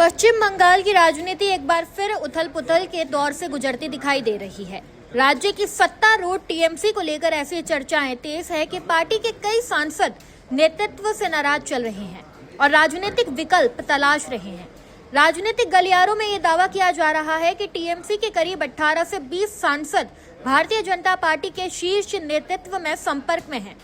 पश्चिम बंगाल की राजनीति एक बार फिर उथल-पुथल के दौर से गुजरती दिखाई दे रही है। राज्य की सत्तारूढ़ टीएमसी को लेकर ऐसी चर्चाएं तेज है कि पार्टी के कई सांसद नेतृत्व से नाराज चल रहे हैं और राजनीतिक विकल्प तलाश रहे हैं। राजनीतिक गलियारों में ये दावा किया जा रहा है कि टीएमसी के करीब 18 से 20 सांसद भारतीय जनता पार्टी के शीर्ष नेतृत्व में संपर्क में हैं।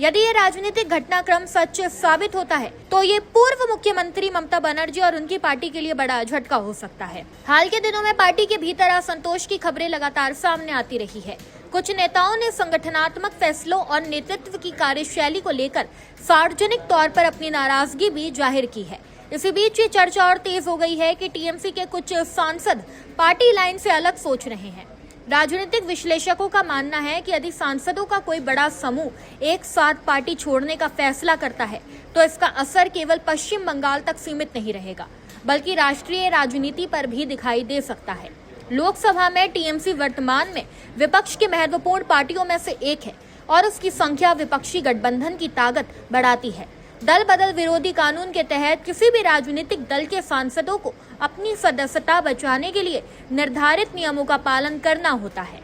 यदि ये राजनीतिक घटनाक्रम सच साबित होता है तो ये पूर्व मुख्यमंत्री ममता बनर्जी और उनकी पार्टी के लिए बड़ा झटका हो सकता है। हाल के दिनों में पार्टी के भीतर असंतोष की खबरें लगातार सामने आती रही है। कुछ नेताओं ने संगठनात्मक फैसलों और नेतृत्व की कार्यशैली को लेकर सार्वजनिक तौर पर अपनी नाराजगी भी जाहिर की है। इसी बीच ये चर्चा और तेज हो गई है कि टीएमसी के कुछ सांसद पार्टी लाइन से अलग सोच रहे हैं। राजनीतिक विश्लेषकों का मानना है कि यदि सांसदों का कोई बड़ा समूह एक साथ पार्टी छोड़ने का फैसला करता है तो इसका असर केवल पश्चिम बंगाल तक सीमित नहीं रहेगा, बल्कि राष्ट्रीय राजनीति पर भी दिखाई दे सकता है। लोकसभा में टीएमसी वर्तमान में विपक्ष की महत्वपूर्ण पार्टियों में से एक है और उसकी संख्या विपक्षी गठबंधन की ताकत बढ़ाती है। दल बदल विरोधी कानून के तहत किसी भी राजनीतिक दल के सांसदों को अपनी सदस्यता बचाने के लिए निर्धारित नियमों का पालन करना होता है।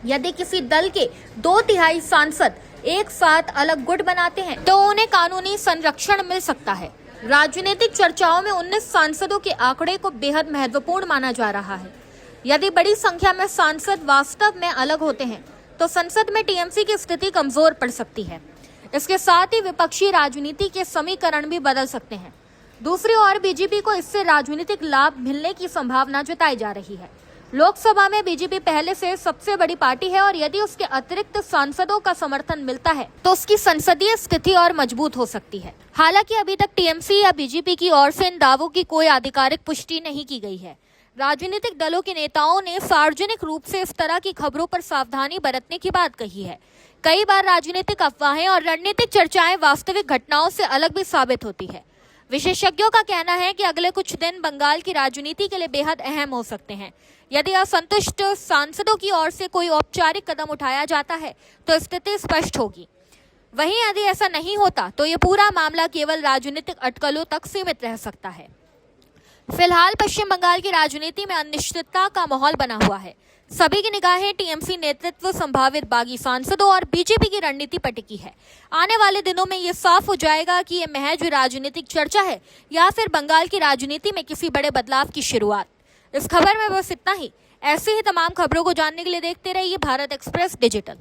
यदि किसी दल के 2/3 सांसद एक साथ अलग गुट बनाते हैं तो उन्हें कानूनी संरक्षण मिल सकता है। राजनीतिक चर्चाओं में 19 सांसदों के आंकड़े को बेहद महत्वपूर्ण माना जा रहा है। यदि बड़ी संख्या में सांसद वास्तव में अलग होते हैं तो संसद में टीएमसी की स्थिति कमजोर पड़ सकती है। इसके साथ ही विपक्षी राजनीति के समीकरण भी बदल सकते हैं। दूसरी ओर बीजेपी को इससे राजनीतिक लाभ मिलने की संभावना जताई जा रही है। लोकसभा में बीजेपी पहले से सबसे बड़ी पार्टी है और यदि उसके अतिरिक्त सांसदों का समर्थन मिलता है तो उसकी संसदीय स्थिति और मजबूत हो सकती है। हालांकि अभी तक टीएमसी या बीजेपी की ओर से इन दावों की कोई आधिकारिक पुष्टि नहीं की गई है। राजनीतिक दलों के नेताओं ने सार्वजनिक रूप से इस तरह की खबरों पर सावधानी बरतने की बात कही है। कई बार राजनीतिक अफवाहें और रणनीतिक चर्चाएं वास्तविक घटनाओं से अलग भी साबित होती है। विशेषज्ञों का कहना है कि अगले कुछ दिन बंगाल की राजनीति के लिए बेहद अहम हो सकते हैं। यदि असंतुष्ट सांसदों की ओर से कोई औपचारिक कदम उठाया जाता है तो स्थिति स्पष्ट होगी। वहीं यदि ऐसा नहीं होता तो ये पूरा मामला केवल राजनीतिक अटकलों तक सीमित रह सकता है। फिलहाल पश्चिम बंगाल की राजनीति में अनिश्चितता का माहौल बना हुआ है। सभी की निगाहें टीएमसी नेतृत्व, संभावित बागी सांसदों और बीजेपी की रणनीति पर टिकी है। आने वाले दिनों में ये साफ हो जाएगा कि ये महज राजनीतिक चर्चा है या फिर बंगाल की राजनीति में किसी बड़े बदलाव की शुरुआत। इस खबर में बस इतना ही। ऐसे ही तमाम खबरों को जानने के लिए देखते रहिए भारत एक्सप्रेस डिजिटल।